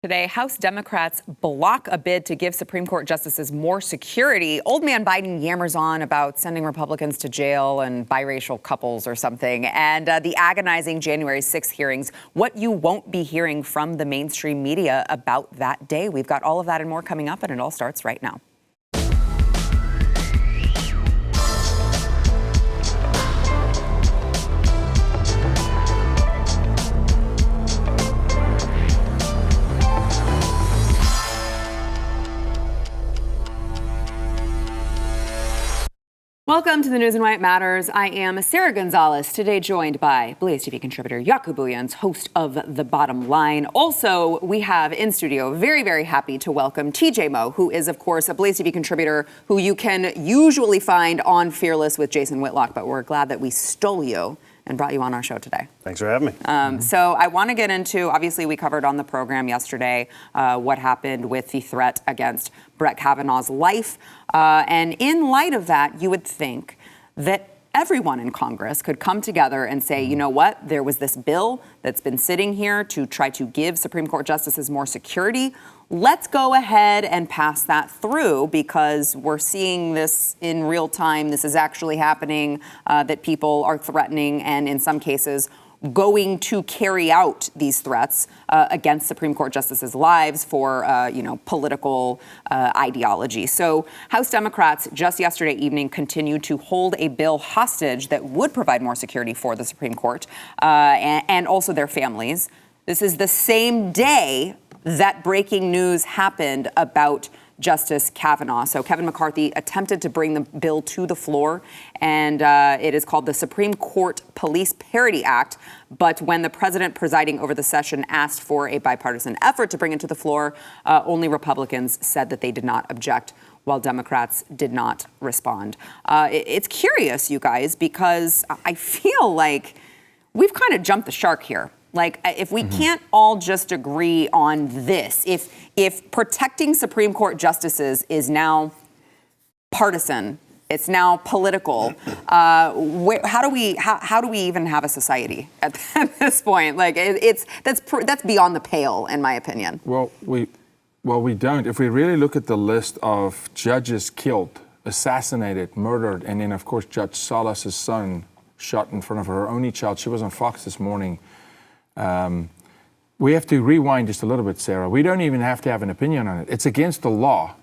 Today, House Democrats block a bid to give Supreme Court justices more security. Old man Biden yammers on about sending Republicans to jail and biracial couples or something. And the agonizing January 6th hearings, what you won't be hearing from the mainstream media about that day. We've got all of that and more coming up, and it all starts right now. Welcome to the News and Why It Matters. I am Sarah Gonzalez, today joined by BlazeTV contributor Jaco Booyens, host of The Bottom Line. Also, we have in studio, very, very happy to welcome TJ Moe, who is, of course, a BlazeTV contributor who you can usually find on Fearless with Jason Whitlock, but we're glad that we stole you and brought you on our show today. Thanks for having me. So I want to get into, obviously we covered on the program yesterday what happened with the threat against Brett Kavanaugh's life. And in light of that, you would think that everyone in Congress could come together and say, you know what, there was this bill that's been sitting here to try to give Supreme Court justices more security. Let's go ahead and pass that through because we're seeing this in real time. This is actually happening, that people are threatening and in some cases going to carry out these threats against Supreme Court justices' lives for, political ideology. So House Democrats just yesterday evening continued to hold a bill hostage that would provide more security for the Supreme Court and also their families. This is the same day that breaking news happened about Justice Kavanaugh. So Kevin McCarthy attempted to bring the bill to the floor, and it is called the Supreme Court Police Parity Act. But when the president presiding over the session asked for a bipartisan effort to bring it to the floor, only Republicans said that they did not object, while Democrats did not respond. It's curious, you guys, because I feel like we've kind of jumped the shark here. Like, if we can't all just agree on this, if protecting Supreme Court justices is now partisan, it's now political, how do we even have a society at this point? Like, that's beyond the pale, in my opinion. Well, we don't. If we really look at the list of judges killed, assassinated, murdered, and then, of course, Judge Salas's son shot in front of her only child. She was on Fox this morning. We have to rewind just a little bit, Sarah. We don't even have to have an opinion on it. It's against the law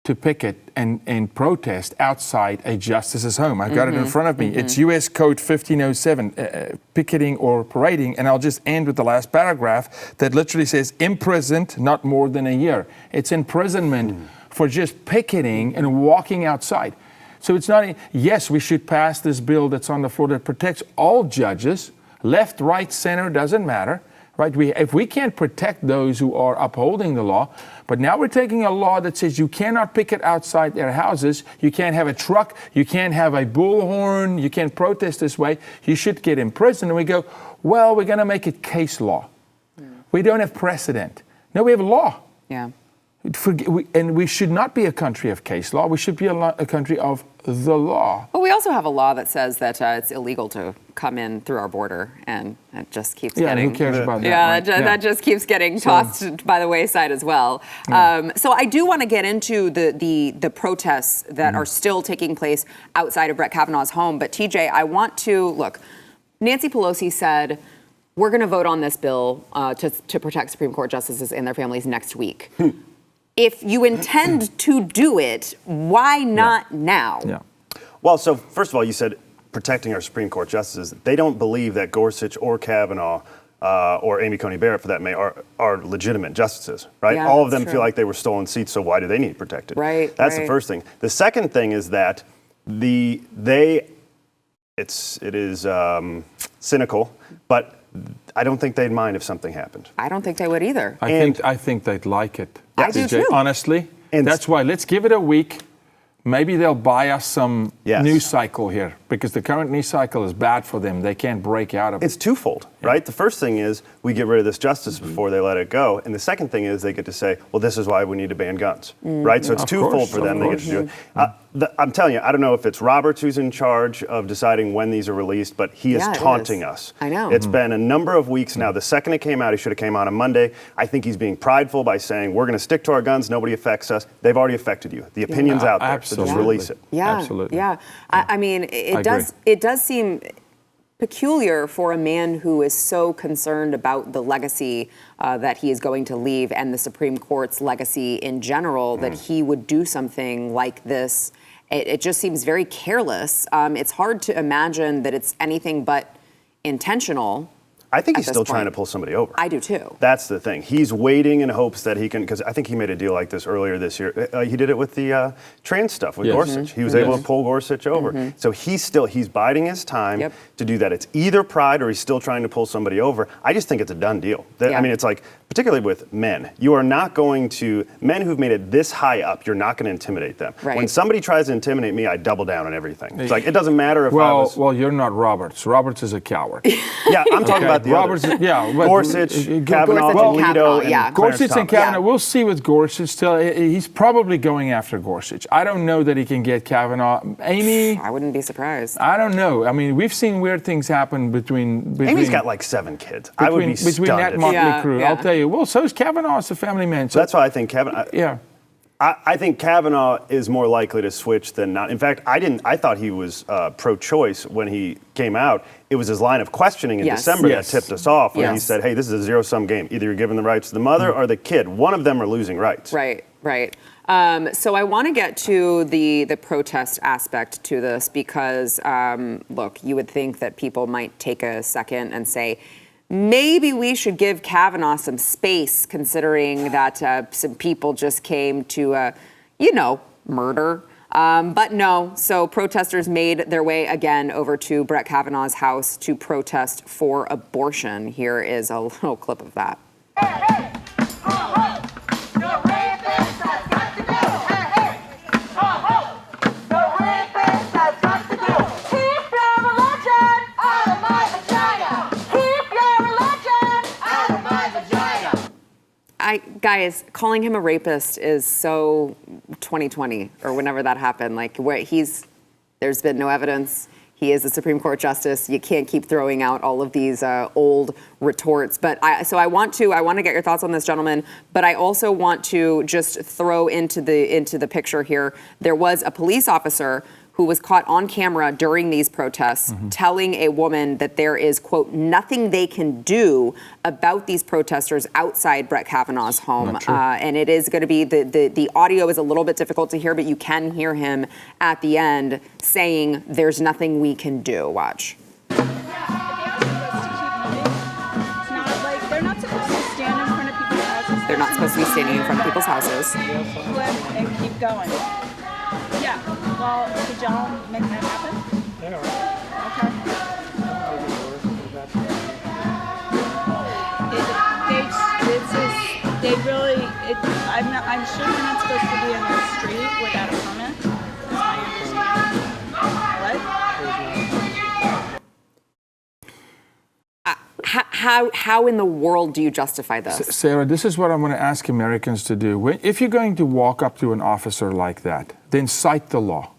to picket and protest outside a justice's home. I've got it in front of me. It's U.S. Code 1507, picketing or parading. And I'll just end with the last paragraph that literally says imprisoned not more than a year. It's imprisonment for just picketing and walking outside. So it's not, yes, we should pass this bill that's on the floor that protects all judges. Left, right, center, doesn't matter, right? If we can't protect those who are upholding the law, but now we're taking a law that says you cannot picket outside their houses, you can't have a truck, you can't have a bullhorn, you can't protest this way, you should get imprisoned. And we go, well, we're going to make it case law. We don't have precedent. No, we have law. Yeah. And we should not be a country of case law. We should be a country of the law. Well, we also have a law that says that it's illegal to come in through our border, and it just keeps getting... who cares about that? Yeah, that just keeps getting tossed by the wayside as well. So I do want to get into the protests that are still taking place outside of Brett Kavanaugh's home. But TJ, I want to... Look, Nancy Pelosi said, we're going to vote on this bill to protect Supreme Court justices and their families next week. If you intend to do it, why not now? Yeah. Well, so first of all, you said protecting our Supreme Court justices. They don't believe that Gorsuch or Kavanaugh or Amy Coney Barrett, for that matter, are legitimate justices, right? Yeah, all of them true. feel like they were stolen seats, so why do they need protected? Right. That's the first thing. The second thing is that it is cynical, but I don't think they'd mind if something happened. I don't think they would either. I think they'd like it. I do too. Honestly. And that's why let's give it a week. Maybe they'll buy us some Yes. news cycle here because the current news cycle is bad for them. They can't break out of it. It's twofold, right? The first thing is we get rid of this justice before they let it go. And the second thing is they get to say, well, this is why we need to ban guns, right? So it's twofold for them. They get to do it. I'm telling you, I don't know if it's Roberts who's in charge of deciding when these are released, but he is taunting us. I know. It's been a number of weeks now. The second it came out, he should have came out on Monday. I think he's being prideful by saying, we're going to stick to our guns. Nobody affects us. They've already affected you. The opinion's out there, so just release it. Yeah, absolutely. Yeah, I mean, it does seem peculiar for a man who is so concerned about the legacy that he is going to leave and the Supreme Court's legacy in general, that he would do something like this. It just seems very careless. It's hard to imagine that it's anything but intentional. I think he's still trying to pull somebody over. I do too. That's the thing. He's waiting in hopes that he can, because I think he made a deal like this earlier this year. He did it with the trans stuff with Gorsuch. He was able to pull Gorsuch over. So he's biding his time to do that. It's either pride or he's still trying to pull somebody over. I just think it's a done deal. I mean, it's like, particularly with men, you are not going to, men who've made it this high up, you're not going to intimidate them. Right. When somebody tries to intimidate me, I double down on everything. It's like, it doesn't matter if I was... Well, you're not Roberts. Roberts is a coward. Yeah, I'm talking about the Roberts, others. Gorsuch, Kavanaugh, Alito, and Gorsuch and Kavanaugh. We'll see with Gorsuch still. He's probably going after Gorsuch. I don't know that he can get Kavanaugh. Amy, I wouldn't be surprised. I don't know. I mean, we've seen weird things happen between Amy's got like 7 kids. I would be stunned. Between that motley crew. I'll tell you. Well, so is Kavanaugh. It's a family man. So that's why I think Kavanaugh. I think Kavanaugh is more likely to switch than not. In fact, I thought he was pro-choice when he came out. It was his line of questioning in December that tipped us off when he said, hey, this is a zero-sum game. Either you're giving the rights to the mother or the kid. One of them are losing rights. Right. So I want to get to the protest aspect to this because, look, you would think that people might take a second and say, maybe we should give Kavanaugh some space, considering that some people just came to, murder. But no, so protesters made their way again over to Brett Kavanaugh's house to protest for abortion. Here is a little clip of that. Hey, hey. The rapist has got to go. Hey, the rapist has got to go. Keep your religion out of my vagina. Keep your religion out of my vagina. Guys, calling him a rapist is so 2020 or whenever that happened. Like, where there's been no evidence. He is a Supreme Court justice. You can't keep throwing out all of these old retorts. But I want to get your thoughts on this, gentlemen. But I also want to just throw into the picture here. There was a police officer who was caught on camera during these protests telling a woman that there is, quote, nothing they can do about these protesters outside Brett Kavanaugh's home. And it is going to be, the audio is a little bit difficult to hear, but you can hear him at the end saying, there's nothing we can do. Watch. They're not supposed to stand in front of people's houses. They're not supposed to be standing in front of people's houses. Flip and keep going. Yeah. Well, could y'all make that happen? Yeah. I'm sure you're not supposed to be in the street without a permit. That's my understanding. What? How in the world do you justify this? Sarah, this is what I'm going to ask Americans to do. If you're going to walk up to an officer like that, then cite the law.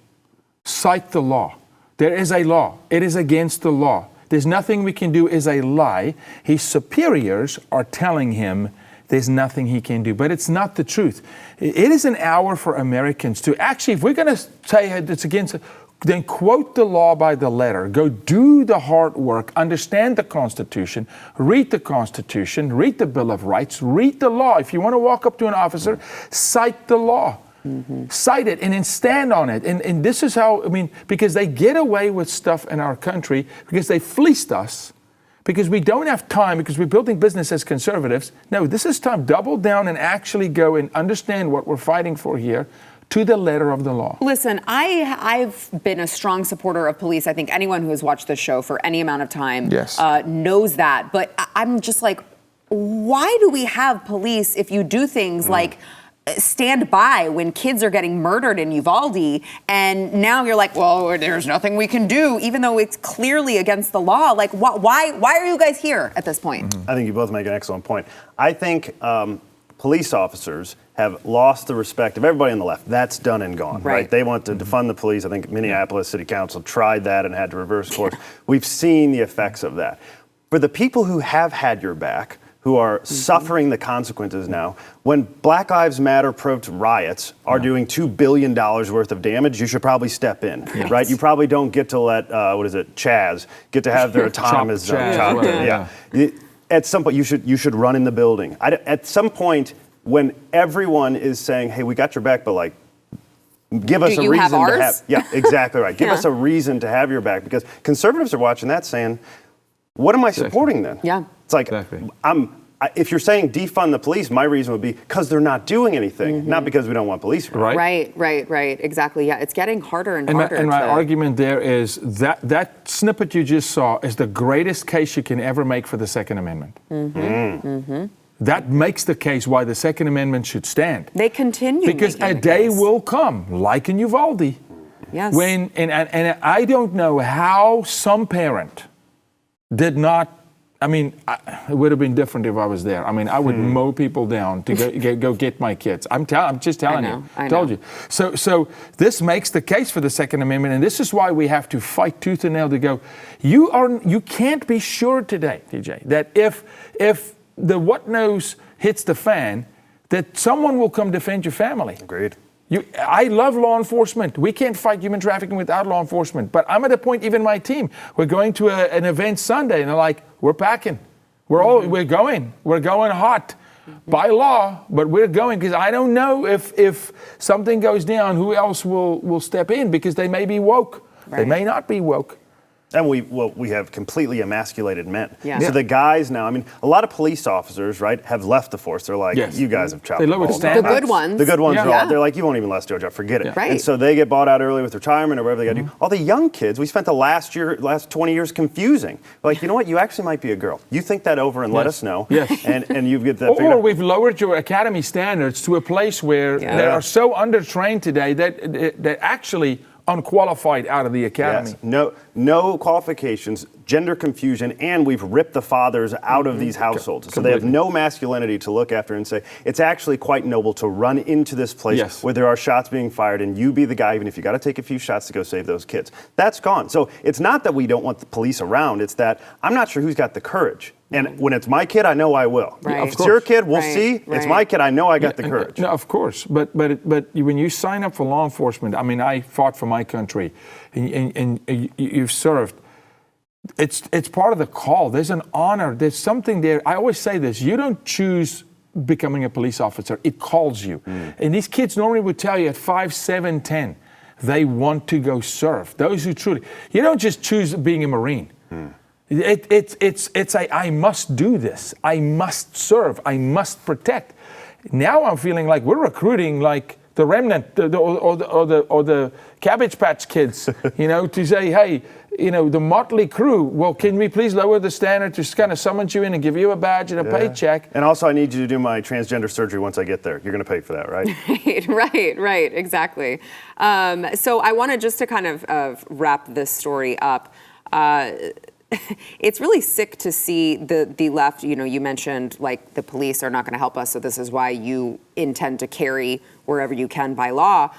Cite the law. There is a law. It is against the law. There's nothing we can do is a lie. His superiors are telling him there's nothing he can do. But it's not the truth. It is an hour for Americans to actually, if we're going to say it's against it, then quote the law by the letter. Go do the hard work. Understand the Constitution. Read the Constitution. Read the Bill of Rights. Read the law. If you want to walk up to an officer, cite the law. Cite it and then stand on it. And this is how, because they get away with stuff in our country because they fleeced us, because we don't have time, because we're building business as conservatives. No, this is time. Double down and actually go and understand what we're fighting for here to the letter of the law. Listen, I've been a strong supporter of police. I think anyone who has watched this show for any amount of time knows that. But I'm just like, why do we have police if you do things like stand by when kids are getting murdered in Uvalde, and now you're like, well, there's nothing we can do, even though it's clearly against the law. Like, why are you guys here at this point? I think you both make an excellent point. I think police officers have lost the respect of everybody on the left. That's done and gone, right? They want to defund the police. I think Minneapolis City Council tried that and had to reverse course. We've seen the effects of that. For the people who have had your back, who are suffering the consequences now, when Black Lives Matter riots are doing $2 billion worth of damage, you should probably step in, right? You probably don't get to let, Chaz, get to have their autonomous zone chopped in. At some point, you should run in the building. At some point, when everyone is saying, hey, we got your back, but like, give us a reason to have. Yeah, exactly right. Give us a reason to have your back, because conservatives are watching that saying, what am I supporting then? Yeah. It's like, if you're saying defund the police, my reason would be because they're not doing anything, not because we don't want police. Right. Exactly. Yeah, it's getting harder and harder. And my argument there is that snippet you just saw is the greatest case you can ever make for the Second Amendment. That makes the case why the Second Amendment should stand. They continue because a day will come, like in Uvalde, when and I don't know how some parent did not. I mean, it would have been different if I was there. I mean, I would mow people down to go get my kids. I'm just telling you. I told you. So this makes the case for the Second Amendment, and this is why we have to fight tooth and nail to go. You can't be sure today, TJ, that if the what knows hits the fan, that someone will come defend your family. Agreed. I love law enforcement. We can't fight human trafficking without law enforcement. But I'm at a point, even my team, we're going to an event Sunday, and they're like, we're packing. We're going hot by law, but we're going because I don't know if something goes down, who else will step in, because they may be woke. They may not be woke. And we have completely emasculated men. So the guys now, I mean, a lot of police officers, right, have left the force. They're like, you guys have chopped the balls. The good ones. The good ones are all, they're like, you won't even last your job, forget it. Right. And so they get bought out early with retirement or whatever they got to do. All the young kids, we spent the last 20 years confusing. Like, you know what, you actually might be a girl. You think that over and let us know. And you get that figured out. Or we've lowered your academy standards to a place where they are so undertrained today that actually unqualified out of the academy. No qualifications, gender confusion, and we've ripped the fathers out of these households. So they have no masculinity to look after and say, it's actually quite noble to run into this place where there are shots being fired and you be the guy, even if you got to take a few shots to go save those kids. That's gone. So it's not that we don't want the police around, it's that I'm not sure who's got the courage. And when it's my kid, I know I will. If it's your kid, we'll see. It's my kid, I know I got the courage. No, of course. But when you sign up for law enforcement, I mean, I fought for my country, and you've served. It's part of the call. There's an honor. There's something there. I always say this: you don't choose becoming a police officer. It calls you. And these kids normally would tell you at 5, 7, 10, they want to go serve. Those who truly, you don't just choose being a Marine. It's I must do this. I must serve. I must protect. Now I'm feeling like we're recruiting like the remnant or the Cabbage Patch Kids, to say, hey, the motley crew. Well, can we please lower the standard to kind of summon you in and give you a badge and a paycheck? And also, I need you to do my transgender surgery once I get there. You're going to pay for that, right? Right, exactly. So I wanted just to kind of wrap this story up. It's really sick to see the left. You mentioned like the police are not going to help us, so this is why you intend to carry wherever you can by law.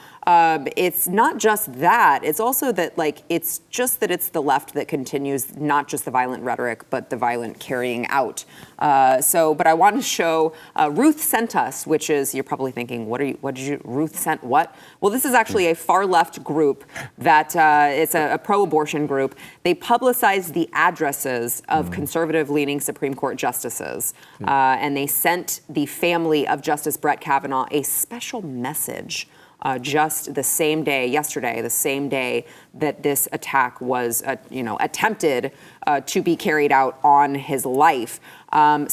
It's not just that. It's also that it's just that it's the left that continues not just the violent rhetoric, but the violent carrying out. But I want to show Ruth Sent us, which is, you're probably thinking, Ruth Sent what? Well, this is actually a far left group that it's a pro-abortion group. They publicized the addresses of conservative-leaning Supreme Court justices, and they sent the family of Justice Brett Kavanaugh a special message just the same day, yesterday, the same day that this attack was, attempted to be carried out on his life. It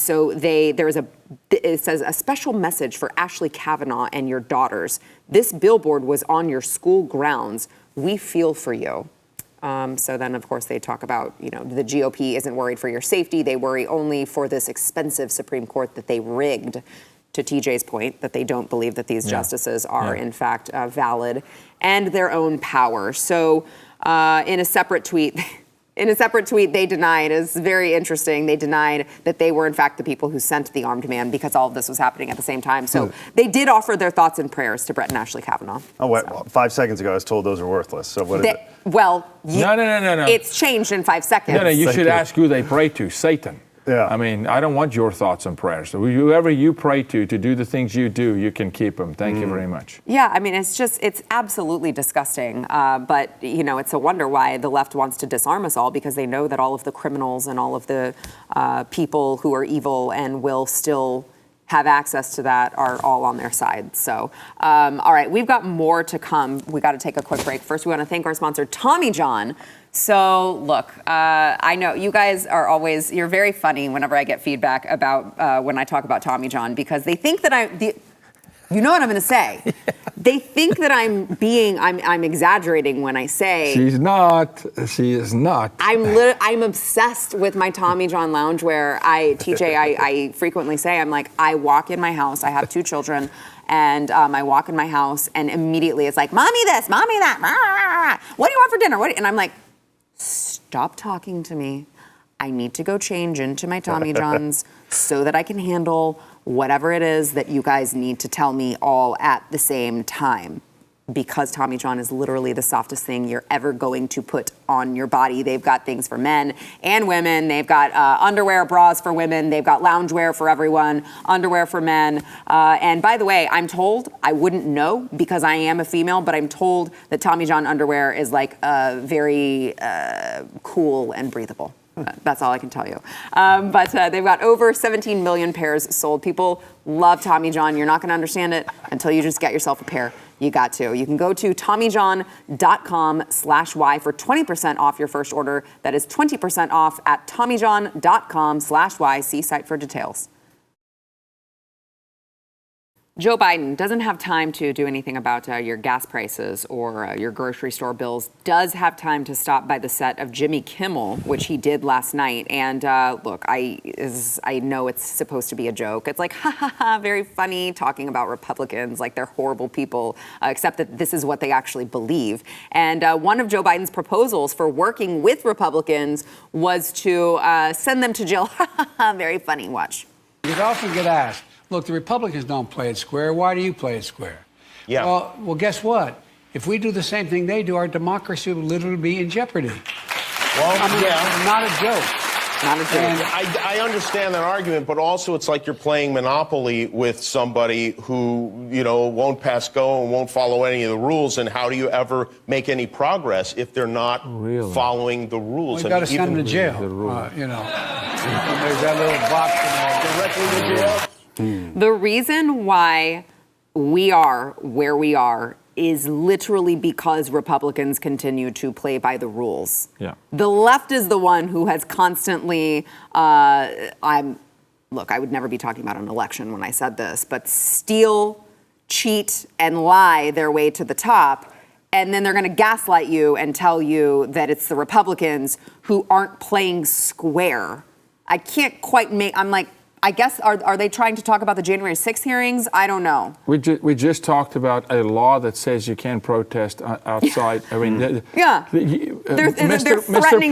says a special message for Ashley Kavanaugh and your daughters. This billboard was on your school grounds. We feel for you. So then, of course, they talk about, the GOP isn't worried for your safety. They worry only for this expensive Supreme Court that they rigged to TJ's point, that they don't believe that these justices are in fact valid, and their own power. So in a separate tweet, they denied, it's very interesting, they denied that they were in fact the people who sent the armed man because all of this was happening at the same time. So they did offer their thoughts and prayers to Brett and Ashley Kavanaugh. Oh, wait, 5 seconds ago I was told those are worthless. So what is it? Well, no. It's changed in 5 seconds. No, you should ask who they pray to, Satan. Yeah. I mean, I don't want your thoughts and prayers. So whoever you pray to do the things you do, you can keep them. Thank you very much. Yeah, I mean, it's absolutely disgusting. But, it's a wonder why the left wants to disarm us all, because they know that all of the criminals and all of the people who are evil and will still have access to that are all on their side. So, all right, we've got more to come. We got to take a quick break. First, we want to thank our sponsor, Tommy John. So, look, I know you guys are you're very funny whenever I get feedback about when I talk about Tommy John, because they think that you know what I'm going to say. Yeah. They think that I'm exaggerating when I say. She's not. She is not. I'm obsessed with my Tommy John loungewear. I frequently say, I'm like, I walk in my house. I have 2 children. And I walk in my house, and immediately it's like, mommy this, mommy that. What do you want for dinner? And I'm like, stop talking to me. I need to go change into my Tommy Johns so that I can handle whatever it is that you guys need to tell me all at the same time. Because Tommy John is literally the softest thing you're ever going to put on your body. They've got things for men and women. They've got underwear, bras for women. They've got loungewear for everyone, underwear for men. And by the way, I'm told, I wouldn't know because I am a female, but I'm told that Tommy John underwear is like very cool and breathable. That's all I can tell you. But they've got over 17 million pairs sold. People love Tommy John. You're not going to understand it until you just get yourself a pair. You got to. You can go to TommyJohn.com/Y for 20% off your first order. That is 20% off at TommyJohn.com/Y. See site for details. Joe Biden doesn't have time to do anything about your gas prices or your grocery store bills. Does have time to stop by the set of Jimmy Kimmel, which he did last night. And look, I know it's supposed to be a joke. It's like, ha ha ha, very funny, talking about Republicans like they're horrible people, except that this is what they actually believe. And one of Joe Biden's proposals for working with Republicans was to send them to jail. Ha ha ha, very funny. Watch. You often get asked, look, the Republicans don't play it square. Why do you play it square? Yeah. Well, guess what? If we do the same thing they do, our democracy will literally be in jeopardy. Well, Not a joke. Not a joke. And I understand that argument, but also it's like you're playing Monopoly with somebody who, won't pass go and won't follow any of the rules. And how do you ever make any progress if they're not following the rules? We've got to send them to jail. There's that little box directly to jail. The reason why we are where we are is literally because Republicans continue to play by the rules. Yeah. The left is the one who has constantly, look, I would never be talking about an election when I said this, but steal, cheat, and lie their way to the top. And then they're going to gaslight you and tell you that it's the Republicans who aren't playing square. I can't quite I'm like, I guess, are they trying to talk about the January 6th hearings? I don't know. We just talked about a law that says you can't protest outside. I mean, they're threatening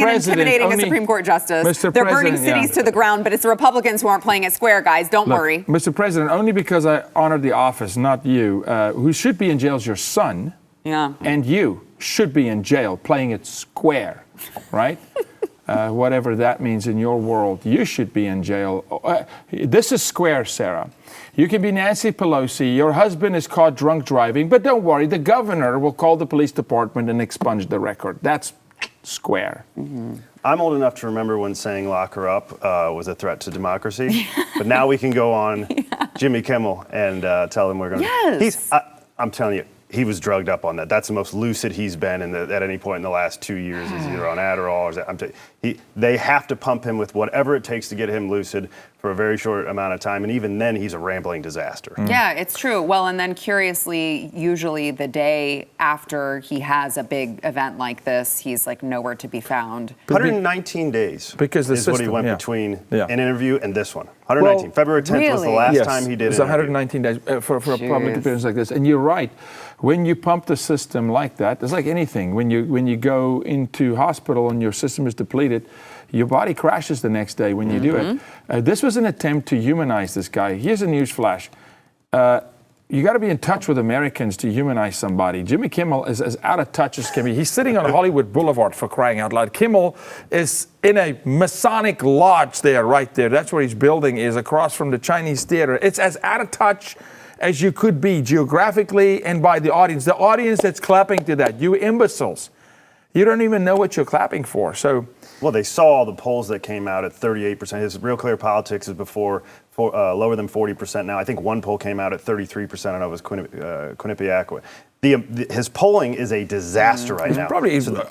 and intimidating a Supreme Court justice. They're burning cities to the ground, but it's the Republicans who aren't playing it square, guys. Don't worry. Mr. President, only because I honor the office, not you, who should be in jail is your son. Yeah. And you should be in jail playing it square, right? Whatever that means in your world, you should be in jail. This is square, Sarah. You can be Nancy Pelosi. Your husband is caught drunk driving, but don't worry, the governor will call the police department and expunge the record. That's square. Mm-hmm. I'm old enough to remember when saying lock her up was a threat to democracy. But now we can go on Jimmy Kimmel and tell him we're going to... Yes. I'm telling you, he was drugged up on that. That's the most lucid he's been at any point in the last 2 years. He's either on Adderall or they have to pump him with whatever it takes to get him lucid for a very short amount of time. And even then, he's a rambling disaster. Yeah, it's true. Well, and then curiously, usually the day after he has a big event like this, he's like nowhere to be found. 119 days because the is what he went between an interview and this one. 119. February 10th was the last time he did it. It's 119 days for a public appearance like this. And you're right. When you pump the system like that, it's like anything. When you go into hospital and your system is depleted, your body crashes the next day when you do it. This was an attempt to humanize this guy. Here's a news flash. You got to be in touch with Americans to humanize somebody. Jimmy Kimmel is as out of touch as can be. He's sitting on Hollywood Boulevard, for crying out loud. Kimmel is in a Masonic lodge there, right there. That's where his building is, across from the Chinese theater. It's as out of touch as you could be geographically and by the audience. The audience that's clapping to that, you imbeciles. You don't even know what you're clapping for. So, well, they saw all the polls that came out at 38%. His Real Clear Politics is before lower than 40% now. I think one poll came out at 33%. I don't know if it was Quinnipiac. His polling is a disaster right now.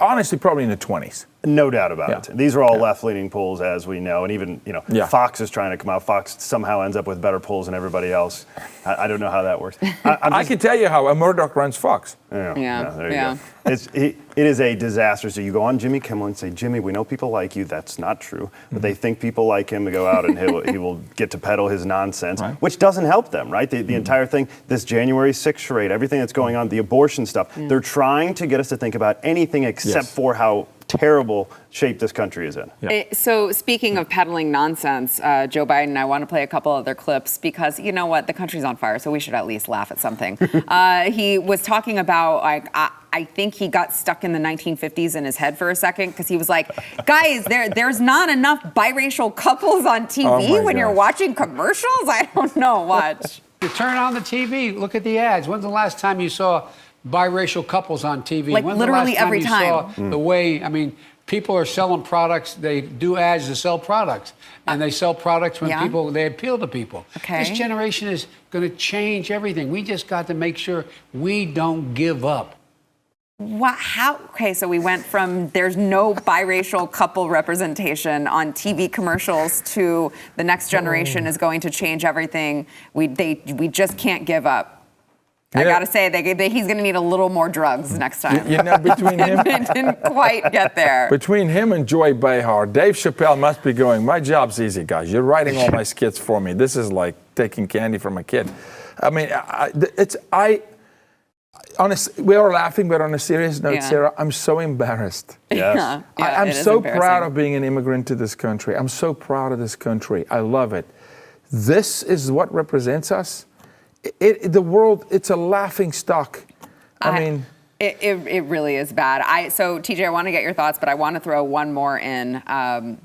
Honestly, probably in the 20s. No doubt about it. These are all left-leaning polls, as we know, and even Fox is trying to come out. Fox somehow ends up with better polls than everybody else. I don't know how that works. I can tell you how Murdoch runs Fox. There you go. It is a disaster. So you go on Jimmy Kimmel and say, Jimmy, we know people like you. That's not true. But they think people like him to go out and he will get to peddle his nonsense, which doesn't help them, right? The entire thing, this January 6th charade, everything that's going on, the abortion stuff, they're trying to get us to think about anything except for how terrible shape this country is in. So speaking of peddling nonsense, Joe Biden, I want to play a couple other clips because you know what, the country's on fire, so we should at least laugh at something. He was talking about, like, I think he got stuck in the 1950s in his head for a second because he was like, guys, there's not enough biracial couples on TV when you're watching commercials. I don't know, watch. You turn on the TV, look at the ads. When's the last time you saw biracial couples on TV? Like When's literally the last time every you time. saw the way, I mean, people are selling products. They do ads to sell products. And they sell products when they appeal to people. This generation is going to change everything. We just got to make sure we don't give up. What? How? Okay, so we went from there's no biracial couple representation on TV commercials to the next generation is going to change everything. We just can't give up. I gotta say, he's gonna need a little more drugs next time. You know, between him, it didn't quite get there. Between him and Joy Behar, Dave Chappelle must be going, my job's easy, guys. You're writing all my skits for me. This is like taking candy from a kid. I mean, honestly, we are laughing, but on a serious note, Sarah, I'm so embarrassed. Yes. I'm so proud of being an immigrant to this country. I'm so proud of this country. I love it. This is what represents us. The world, it's a laughing stock. I mean, it really is bad. So TJ, I want to get your thoughts, but I want to throw one more in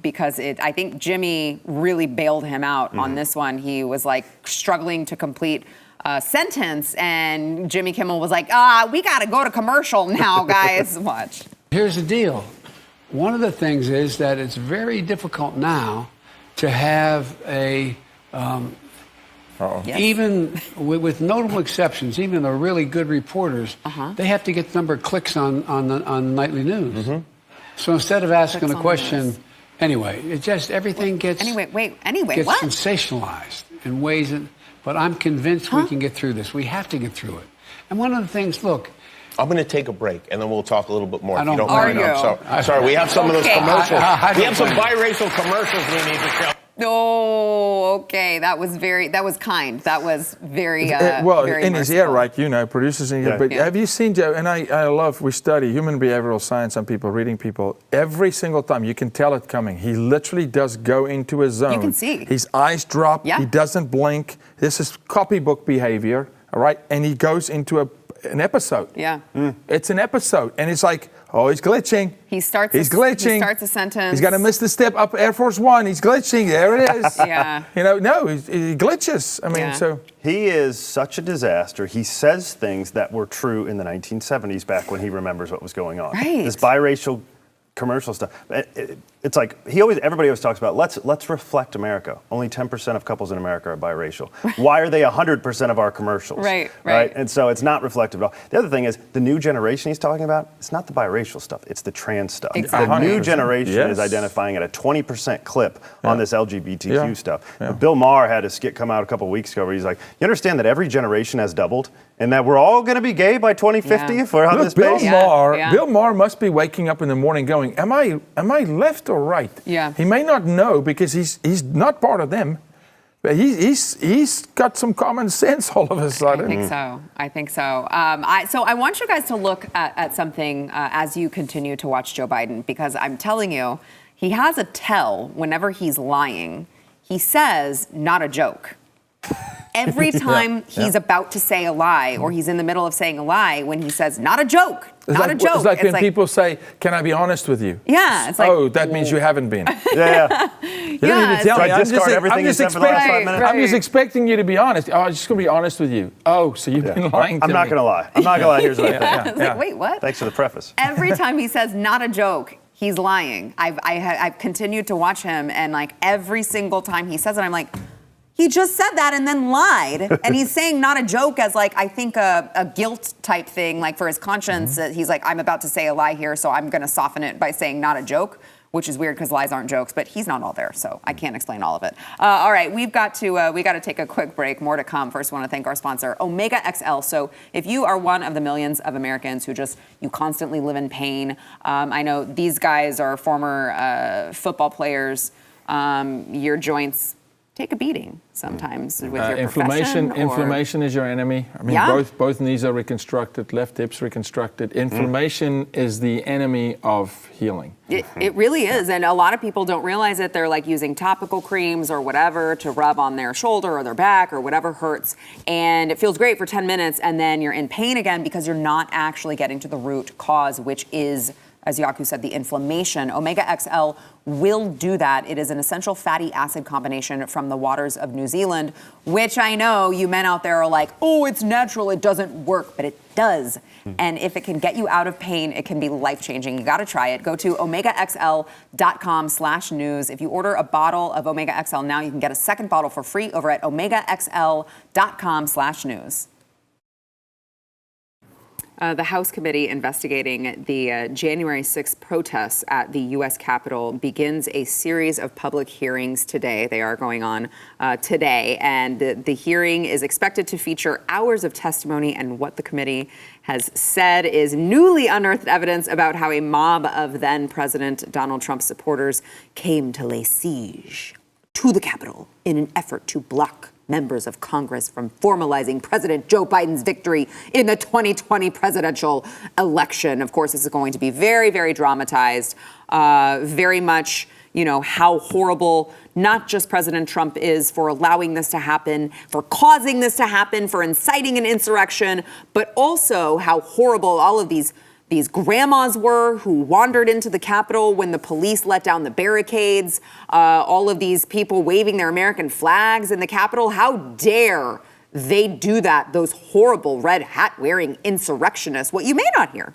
because I think Jimmy really bailed him out on this one. He was like struggling to complete a sentence, and Jimmy Kimmel was like, we got to go to commercial now, guys. Watch. Here's the deal. One of the things is that it's very difficult now to have a even with notable exceptions, even the really good reporters, they have to get the number of clicks on nightly news. So instead of asking a question, anyway, it just everything gets gets sensationalized in ways that. But I'm convinced we can get through this. We have to get through it. And one of the things, look. I'm going to take a break, and then we'll talk a little bit more. I don't, if you don't mind. I'm sorry. We have some of those commercials. We have some biracial commercials we need to show. Oh, okay. That was kind. That was very very in his ear, right? You know, producers in here. But have you seen Joe? And we study human behavioral science on people, reading people. Every single time, you can tell it coming. He literally does go into a zone. You can see. His eyes drop. Yeah. He doesn't blink. This is copybook behavior, all right? And he goes into an episode. Yeah. It's an episode. And it's like, oh, he's glitching. He's glitching. He starts a sentence. He's got to miss the step up Air Force One. He's glitching. There it is. You know, no, he glitches. I mean, so. He is such a disaster. He says things that were true in the 1970s back when he remembers what was going on. Right. This biracial commercial stuff. It's like everybody always talks about let's reflect America. Only 10% of couples in America are biracial. Why are they 100% of our commercials? Right. And so it's not reflective at all. The other thing is the new generation he's talking about. It's not the biracial stuff. It's the trans stuff. Exactly. The new generation is identifying at a 20% clip on this LGBTQ stuff. Bill Maher had a skit come out a couple weeks ago where he's like, you understand that every generation has doubled and that we're all going to be gay by 2050 if we're on this base? Bill Maher must be waking up in the morning going, am I left or right? Yeah. He may not know because he's not part of them. But he's got some common sense all of a sudden. I think so. I think so. So I want you guys to look at something as you continue to watch Joe Biden, because I'm telling you, he has a tell whenever he's lying. He says, not a joke. Every time he's about to say a lie, or he's in the middle of saying a lie, when he says, not a joke, not a joke. It's like when people say, can I be honest with you? Yeah. It's like, oh, that means you haven't been. Yeah. You don't need to tell me. I discard everything you said for the last 5 minutes. I'm just expecting you to be honest. Oh, I'm just going to be honest with you. Oh, so you've been lying to I'm me. not going to lie. I'm not going to lie. Here's what I think. It's like, wait, what? Thanks for the preface. Every time he says not a joke, he's lying. I've continued to watch him, and like every single time he says it, I'm like, he just said that and then lied. And he's saying not a joke as like, I think a guilt type thing, like for his conscience. He's like, I'm about to say a lie here, so I'm going to soften it by saying not a joke, which is weird because lies aren't jokes, but he's not all there, so I can't explain all of it. All right, we got to take a quick break. More to come. First, want to thank our sponsor, Omega XL. So if you are one of the millions of Americans who you constantly live in pain, I know these guys are former football players. Your joints take a beating sometimes with your inflammation. profession. Inflammation is your enemy. I mean, both knees are reconstructed, left hips reconstructed. Inflammation is the enemy of healing. It really is, and a lot of people don't realize it. They're like using topical creams or whatever to rub on their shoulder or their back or whatever hurts, and it feels great for 10 minutes, and then you're in pain again because you're not actually getting to the root cause, which is, as Yaku said, the inflammation. Omega XL will do that. It is an essential fatty acid combination from the waters of New Zealand, which I know you men out there are like, oh, it's natural, it doesn't work, but it does. And if it can get you out of pain, it can be life-changing. You got to try it. Go to omegaxl.com/news. If you order a bottle of Omega XL now, you can get a second bottle for free over at omegaxl.com/news. The House committee investigating the January 6th protests at the U.S. Capitol begins a series of public hearings today. They are going on today, and the hearing is expected to feature hours of testimony, and what the committee has said is newly unearthed evidence about how a mob of then-President Donald Trump supporters came to lay siege to the Capitol in an effort to block members of Congress from formalizing President Joe Biden's victory in the 2020 presidential election. Of course, this is going to be very, very dramatized, very much, how horrible not just President Trump is for allowing this to happen, for causing this to happen, for inciting an insurrection, but also how horrible all of these grandmas were who wandered into the Capitol when the police let down the barricades, all of these people waving their American flags in the Capitol. How dare they do that, those horrible red hat-wearing insurrectionists? What you may not hear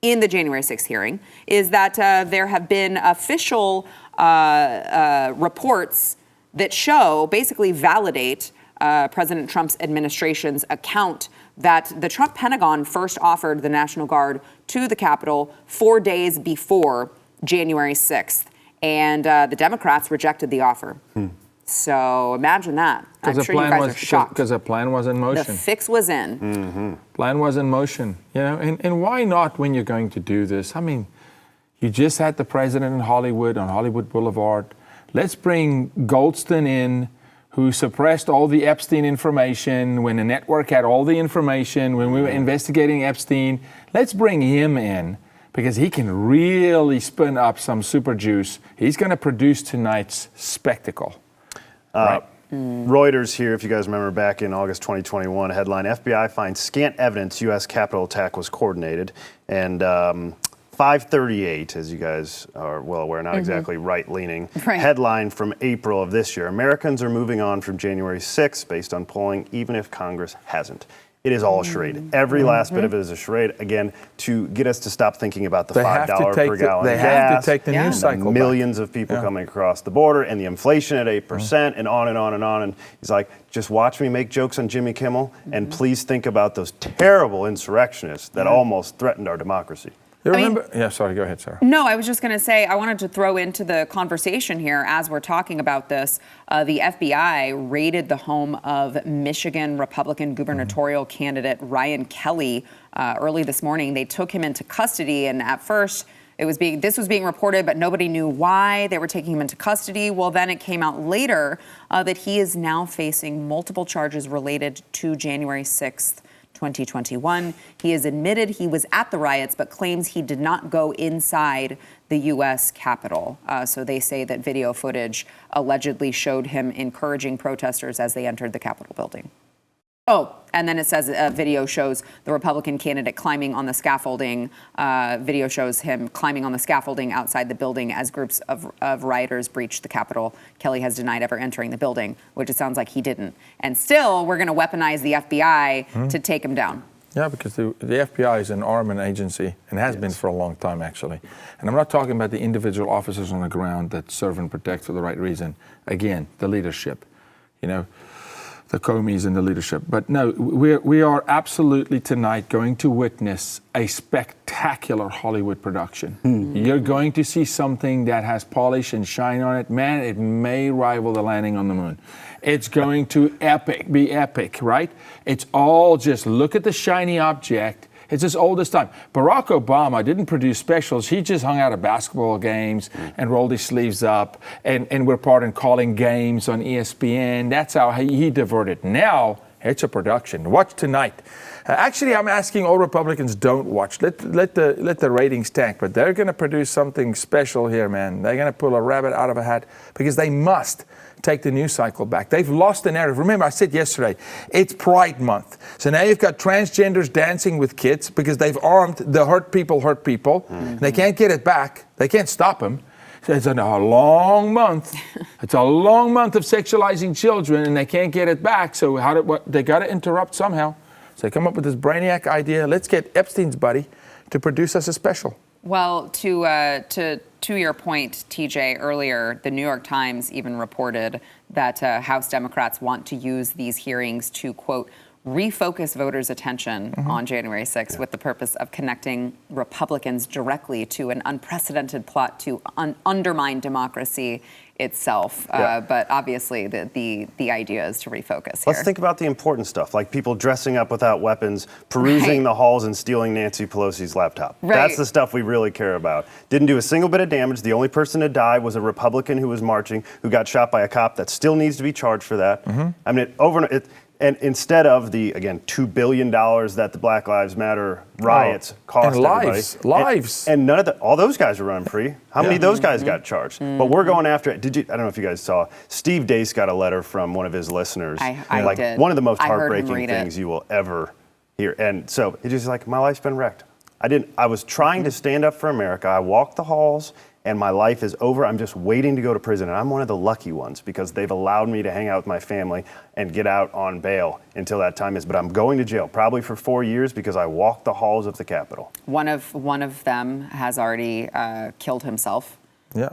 in the January 6th hearing is that there have been official reports that basically validate President Trump's administration's account that the Trump Pentagon first offered the National Guard to the Capitol 4 days before January 6th. And the Democrats rejected the offer. So imagine that. I'm sure you guys are shocked. Because the plan was in motion. The fix was in. Plan was in motion. And why not when you're going to do this? I mean, you just had the president in Hollywood, on Hollywood Boulevard. Let's bring Goldstein in, who suppressed all the Epstein information when the network had all the information, when we were investigating Epstein. Let's bring him in because he can really spin up some super juice. He's going to produce tonight's spectacle. Right. Reuters here, if you guys remember back in August 2021, a headline, FBI finds scant evidence U.S. Capitol attack was coordinated. And 538, as you guys are well aware, not exactly right-leaning. Headline from April of this year. Americans are moving on from January 6th based on polling, even if Congress hasn't. It is all a charade. Every last bit of it is a charade, again, to get us to stop thinking about the $5 per gallon They gas. have to take the news cycle back. Millions of people coming across the border and the inflation at 8% and on and on and on. And he's like, just watch me make jokes on Jimmy Kimmel and please think about those terrible insurrectionists that almost threatened our democracy. You remember? Yeah, sorry, go ahead, Sarah. No, I was just going to say, I wanted to throw into the conversation here as we're talking about this. The FBI raided the home of Michigan Republican gubernatorial candidate Ryan Kelly early this morning. They took him into custody, and at first, This was being reported, but nobody knew why they were taking him into custody. Well, then it came out later that he is now facing multiple charges related to January 6th, 2021. He has admitted he was at the riots, but claims he did not go inside the U.S. Capitol. So they say that video footage allegedly showed him encouraging protesters as they entered the Capitol building. Oh, and then it says a video shows the Republican candidate climbing on the scaffolding. Video shows him climbing on the scaffolding outside the building as groups of rioters breached the Capitol. Kelly has denied ever entering the building, which it sounds like he didn't. And still, we're going to weaponize the FBI to take him down. Yeah, because the FBI is an armament agency and has been for a long time, actually. And I'm not talking about the individual officers on the ground that serve and protect for the right reason. Again, the leadership, the Comeys and the leadership. But no, we are absolutely tonight going to witness a spectacular Hollywood production. You're going to see something that has polish and shine on it. Man, it may rival the landing on the moon. It's going to be epic, right? It's all just look at the shiny object. It's as old as time. Barack Obama didn't produce specials. He just hung out at basketball games and rolled his sleeves up and were part in calling games on ESPN. That's how he diverted. Now, it's a production. Watch tonight. Actually, I'm asking all Republicans, don't watch. Let the ratings tank. But they're going to produce something special here, man. They're going to pull a rabbit out of a hat because they must take the news cycle back. They've lost the narrative. Remember, I said yesterday, it's Pride Month. So now you've got transgenders dancing with kids because they've armed the hurt people. They can't get it back. They can't stop them. So it's a long month. It's a long month of sexualizing children, and they can't get it back. So they got to interrupt somehow. So they come up with this brainiac idea. Let's get Epstein's buddy to produce us a special. Well, to your point, TJ, earlier, the New York Times even reported that House Democrats want to use these hearings to, quote, refocus voters' attention on January 6th with the purpose of connecting Republicans directly to an unprecedented plot to undermine democracy itself. But obviously, the idea is to refocus here. Let's think about the important stuff, like people dressing up without weapons, perusing the halls and stealing Nancy Pelosi's laptop. That's the stuff we really care about. Didn't do a single bit of damage. The only person to die was a Republican who was marching, who got shot by a cop that still needs to be charged for that. I mean, and instead of the, again, $2 billion that the Black Lives Matter riots cost everybody. Lives. And none of all those guys are running free. How many of those guys got charged? But we're going after it. I don't know if you guys saw, Steve Deace got a letter from one of his listeners. I did. One of the most heartbreaking things you will ever hear. And so it's just like, my life's been wrecked. I was trying to stand up for America. I walked the halls. And my life is over. I'm just waiting to go to prison. And I'm one of the lucky ones because they've allowed me to hang out with my family and get out on bail until that time is. But I'm going to jail probably for 4 years because I walked the halls of the Capitol. One of them has already killed himself. Yeah.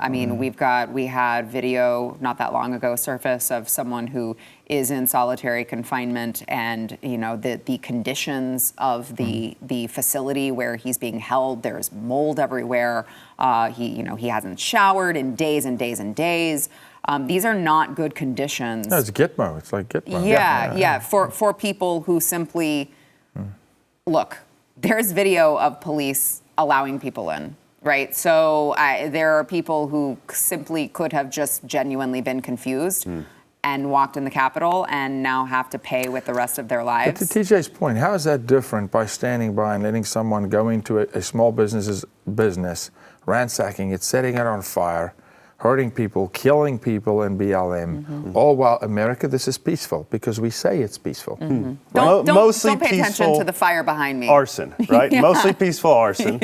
I mean, we had video not that long ago surface of someone who is in solitary confinement, and the conditions of the facility where he's being held. There's mold everywhere. He hasn't showered in days and days and days. These are not good conditions. No, it's Gitmo. It's like Gitmo. Yeah. For people who simply look. There's video of police allowing people in. Right. So there are people who simply could have just genuinely been confused and walked in the Capitol and now have to pay with the rest of their lives. But to TJ's point, how is that different by standing by and letting someone go into a small business, ransacking it, setting it on fire, hurting people, killing people in BLM, all while America, this is peaceful because we say it's peaceful. Don't pay attention peaceful to the fire behind me. Arson, right? Mostly peaceful arson.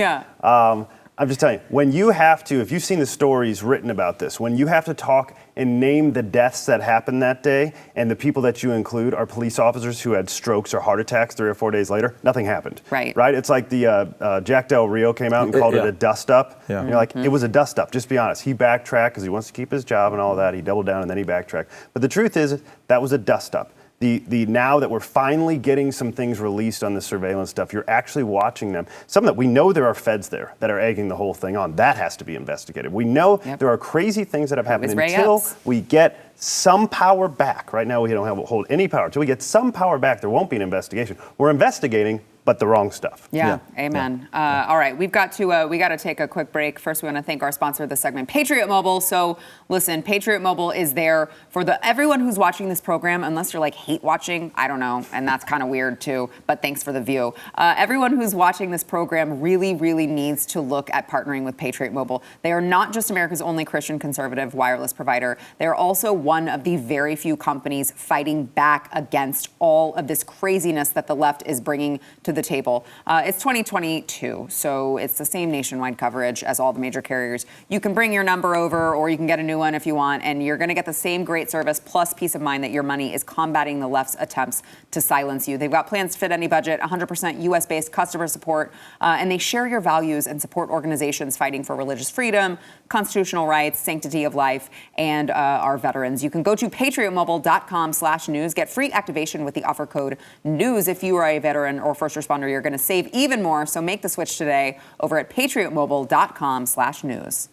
I'm just telling you, when you have to, if you've seen the stories written about this, when you have to talk and name the deaths that happened that day, and the people that you include are police officers who had strokes or heart attacks 3 or 4 days later, nothing happened. Right. It's like the Jack Del Rio came out and called it a dust-up. And you're like, it was a dust-up, just be honest. He backtracked because he wants to keep his job and all that. He doubled down and then he backtracked. But the truth is, that was a dust-up. Now that we're finally getting some things released on the surveillance stuff, you're actually watching them. Some that we know there are feds there that are egging the whole thing on. That has to be investigated. We know there are crazy things that have happened until we get some power back. Right now we don't hold any power. Until we get some power back, there won't be an investigation. We're investigating, but the wrong stuff. Yeah, amen. All right, we got to take a quick break. First, we want to thank our sponsor of the segment, Patriot Mobile. So listen, Patriot Mobile is there for everyone who's watching this program, unless you're like hate watching, I don't know, and that's kind of weird too, but thanks for the view. Everyone who's watching this program really, really needs to look at partnering with Patriot Mobile. They are not just America's only Christian conservative wireless provider. They're also one of the very few companies fighting back against all of this craziness that the left is bringing to the table. It's 2022, so it's the same nationwide coverage as all the major carriers. You can bring your number over, or you can get a new one if you want, and you're going to get the same great service plus peace of mind that your money is combating the left's attempts to silence you. They've got plans to fit any budget, 100% U.S.-based customer support, and they share your values and support organizations fighting for religious freedom, constitutional rights, sanctity of life, and our veterans. You can go to patriotmobile.com/news, get free activation with the offer code NEWS. If you are a veteran or first responder, you're going to save even more. So make the switch today over at patriotmobile.com/news.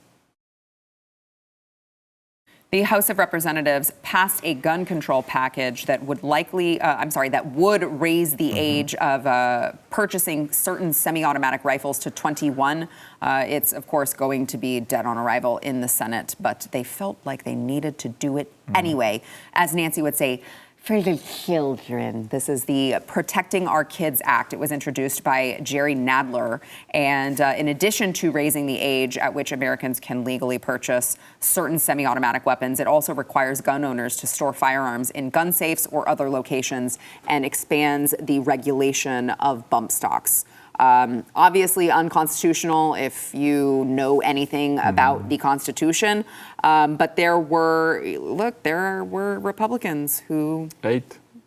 The House of Representatives passed a gun control package that would raise the age of purchasing certain semi-automatic rifles to 21. It's, of course, going to be dead on arrival in the Senate, but they felt like they needed to do it anyway. As Nancy would say, for the children. This is the Protecting Our Kids Act. It was introduced by Jerry Nadler. And in addition to raising the age at which Americans can legally purchase certain semi-automatic weapons, it also requires gun owners to store firearms in gun safes or other locations and expands the regulation of bump stocks. Obviously unconstitutional if you know anything about the Constitution. But there were Republicans who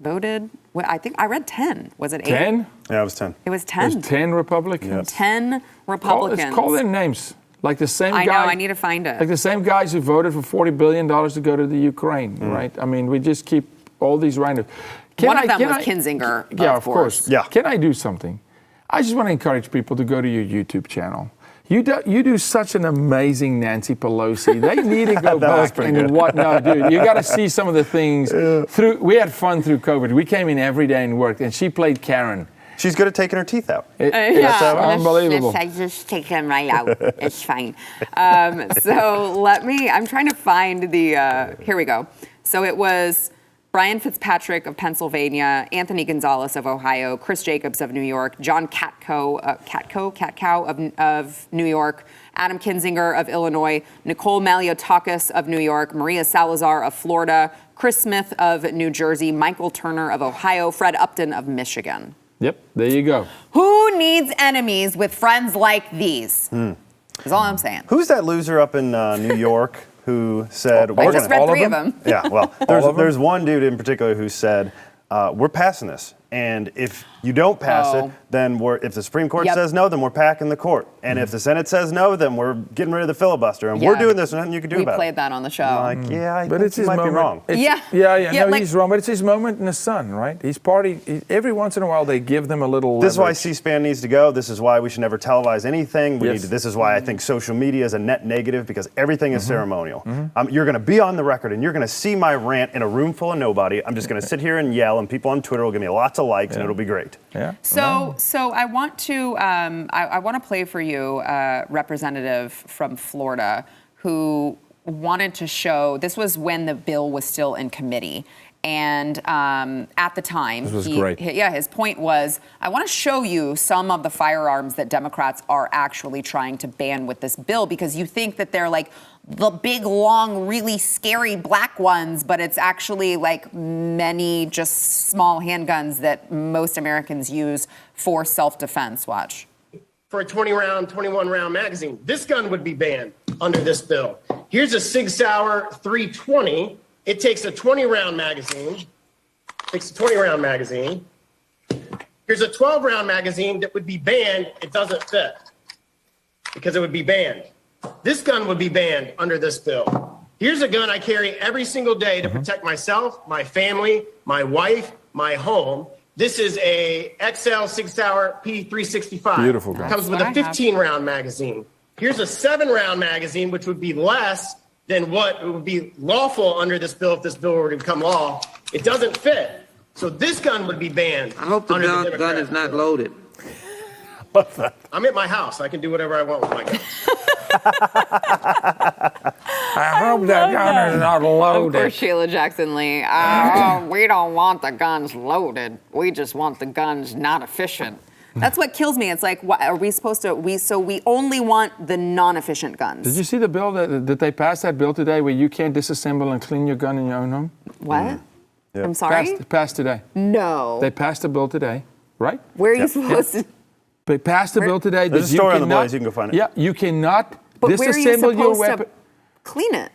voted. Well, I think I read 10. Was it 8? 10? Yeah, it was 10. It was 10. It was 10 Republicans. 10 Republicans. Let's call their names. Like the same guy. I know, I need to find it. Like the same guys who voted for $40 billion to go to the Ukraine, right? I mean, we just keep all these random. One of them was Kinzinger. Yeah, of course. Yeah. Can I do something? I just want to encourage people to go to your YouTube channel. You do such an amazing Nancy Pelosi. They need to go back and what? No, dude, you got to see some of the things. We had fun through COVID. We came in every day and worked, and she played Karen. She's good at taking her teeth out. That's unbelievable. I just take them right out. It's fine. So I'm trying to find the, here we go. So it was Brian Fitzpatrick of Pennsylvania, Anthony Gonzalez of Ohio, Chris Jacobs of New York, John Katkow of New York, Adam Kinzinger of Illinois, Nicole Maliotakis of New York, Maria Salazar of Florida, Chris Smith of New Jersey, Michael Turner of Ohio, Fred Upton of Michigan. Yep, there you go. Who needs enemies with friends like these? That's all I'm saying. Who's that loser up in New York who said... I just read 3 of them. Yeah, well, there's one dude in particular who said, we're passing this. And if you don't pass it, then if the Supreme Court says no, then we're packing the court. And if the Senate says no, then we're getting rid of the filibuster. And we're doing this, and nothing you can do about it. We played that on the show. I think he might be wrong. He's wrong, but it's his moment in the sun, right? Every once in a while, they give them a little This is why C-SPAN needs to go. This is why we should never televise anything. This is why I think social media is a net negative, because everything is ceremonial. You're going to be on the record, and you're going to see my rant in a room full of nobody. I'm just going to sit here and yell, and people on Twitter will give me lots of likes, and it'll be great. Yeah. So I want to play for you a representative from Florida who wanted to show, this was when the bill was still in committee. And at the time, this was great. His point was, I want to show you some of the firearms that Democrats are actually trying to ban with this bill, because you think that they're like the big, long, really scary black ones, but it's actually like many just small handguns that most Americans use for self-defense. Watch. For a 20-round, 21-round magazine, this gun would be banned under this bill. Here's a Sig Sauer 320. It takes a 20-round magazine. Here's a 12-round magazine that would be banned. It doesn't fit because it would be banned. This gun would be banned under this bill. Here's a gun I carry every single day to protect myself, my family, my wife, my home. This is a XL Sig Sauer P365. Beautiful gun. Comes with a 15-round magazine. Here's a 7-round magazine, which would be less than what would be lawful under this bill if this bill were to become law. It doesn't fit. So this gun would be banned. I hope the gun is not loaded. I'm at my house. I can do whatever I want with my gun. I hope that gun is not Of loaded. course, Sheila Jackson Lee. We don't want the guns loaded. We just want the guns not efficient. That's what kills me. It's like, what, are we supposed to? We only want the non-efficient guns. Did you see the bill that they passed that bill today where you can't disassemble and clean your gun in your own home? What? I'm sorry. Passed today. No. They passed a bill today, right? Where are you supposed to? They passed a bill today. There's a story on the Blaze. You can go find it. Yeah, you cannot But where are you disassemble your supposed weapon. to clean it?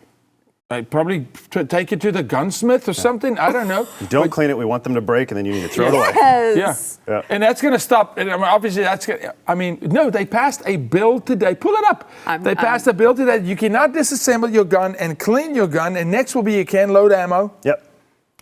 Probably take it to the gunsmith or something. I don't know. You don't clean it. We want them to break, and then you need to throw it away. Yes. Yeah. And that's going to stop. And obviously, no, they passed a bill today. Pull it up. They passed a bill today. You cannot disassemble your gun and clean your gun. And next will be you can load ammo. Yep.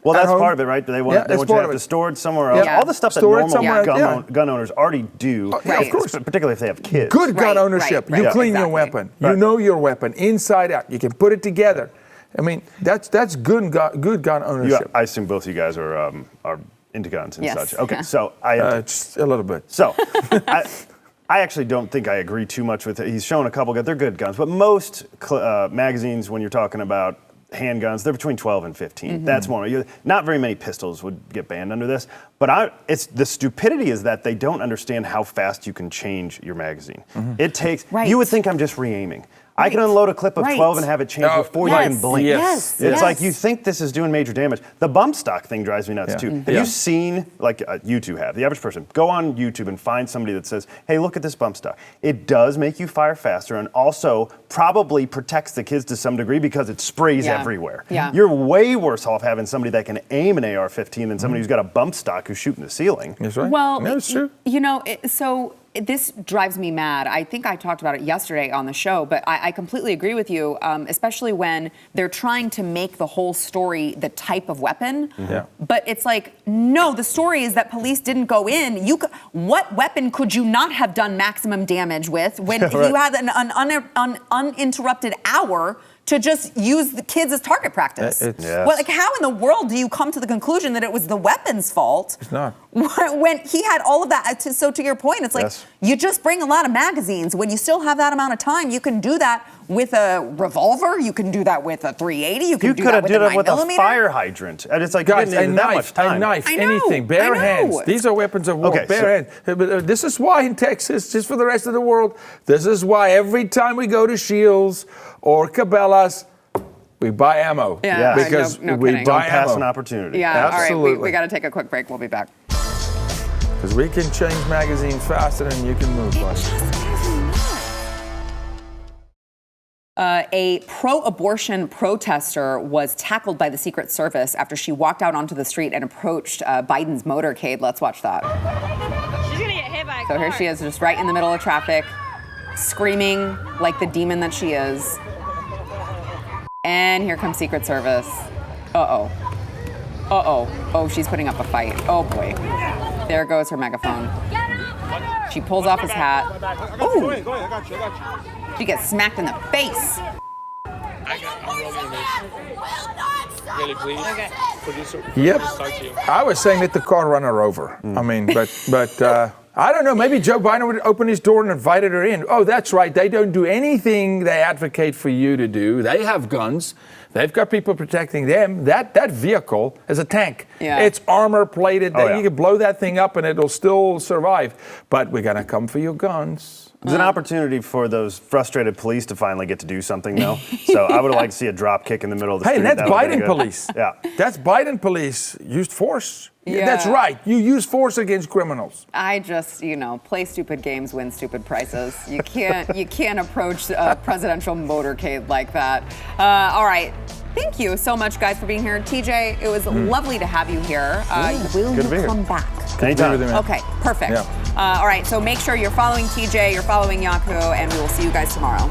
Well, that's home. part of it, right? They want you to have to store it somewhere else. Yeah. All the stuff that Store it normal somewhere, gun owners already do, Right. of course, particularly if they have kids. Good gun Right, ownership. right, You clean your exactly. weapon. You know your weapon inside out. You can put it together. I mean, that's good gun ownership. I assume both of you guys are into guns and Yes. such. Okay, so I Just a little bit. So, I actually don't think I agree too much with it. He's shown a couple guns. They're good guns, but most magazines, when you're talking about handguns, they're between 12 and 15. That's more. Not very many pistols would get banned under this. But it's the stupidity is that they don't understand how fast you can change your magazine. It takes. Right. You would think I'm just re-aiming. I can unload a clip of 12 and have it change before you can blink. Yes. It's like you think this is doing major damage. The bump stock thing drives me nuts too. Have you seen, like you two have, the average person, go on YouTube and find somebody that says, hey, look at this bump stock. It does make you fire faster and also probably protects the kids to some degree because it sprays everywhere. Yeah. You're way worse off having somebody that can aim an AR-15 than somebody who's got a bump stock who's shooting the ceiling. That's right. Well, no, it's true. You know, so this drives me mad. I think I talked about it yesterday on the show, but I completely agree with you, especially when they're trying to make the whole story the type of weapon. Yeah. But it's like, no, the story is that police didn't go in. What weapon could you not have done maximum damage with when you had an uninterrupted hour to just use the kids as target practice? Well, like, how in the world do you come to the conclusion that it was the weapon's fault? It's not. When he had all of that. So to your point, it's like you just bring a lot of magazines. When you still have that amount of time, you can do that with a revolver. You can do that with a 380. You can do that with a 9mm. with a fire hydrant. And it's like, Guys, you didn't need that much time. a knife, I know, anything, bare I know. hands. These are weapons of war, bare hands. But this is why in Texas, just for the rest of the world, this is why every time we go to Shields or Cabela's, we buy ammo. Yeah, because no we kidding. buy Don't pass ammo. an opportunity. Yeah, Absolutely. all right, we got to take a quick break. We'll be back. Because we can change magazines faster than you can move, buddy. A pro-abortion protester was tackled by the Secret Service after she walked out onto the street and approached Biden's motorcade. Let's watch that. She's gonna get hit by a So here she is, just right in the middle of traffic, screaming like the demon that she is. And here comes Secret Service. Uh-oh. Uh-oh. Oh, she's putting up a fight. Oh, boy. There goes her megaphone. She pulls off his hat. Ooh. She gets smacked in the face. Really, please. Okay. Producer, Yep. talk to you. I was saying let the car run her over. I mean, but I don't know. Maybe Joe Biden would open his door and invited her in. Oh, that's right. They don't do anything they advocate for you to do. They have guns. They've got people protecting them. That vehicle is a tank. Yeah. It's armor plated. Oh, yeah. You can blow that thing up and it'll still survive. But we're going to come for your guns. There's an opportunity for those frustrated police to finally get to do something, though. So I would have liked to see a drop kick in the middle of the Hey, street. that's That would've been Biden good. police. Yeah. That's Biden police used force. Yeah. That's right. You use force against criminals. I just, play stupid games, win stupid prizes. You can't approach a presidential motorcade like that. All right. Thank you so much, guys, for being here. TJ, it was lovely to have you here. Will Good to be you here. come back? Anytime. Okay, perfect. Yeah. All right, so make sure you're following TJ, you're following Yaku, and we will see you guys tomorrow.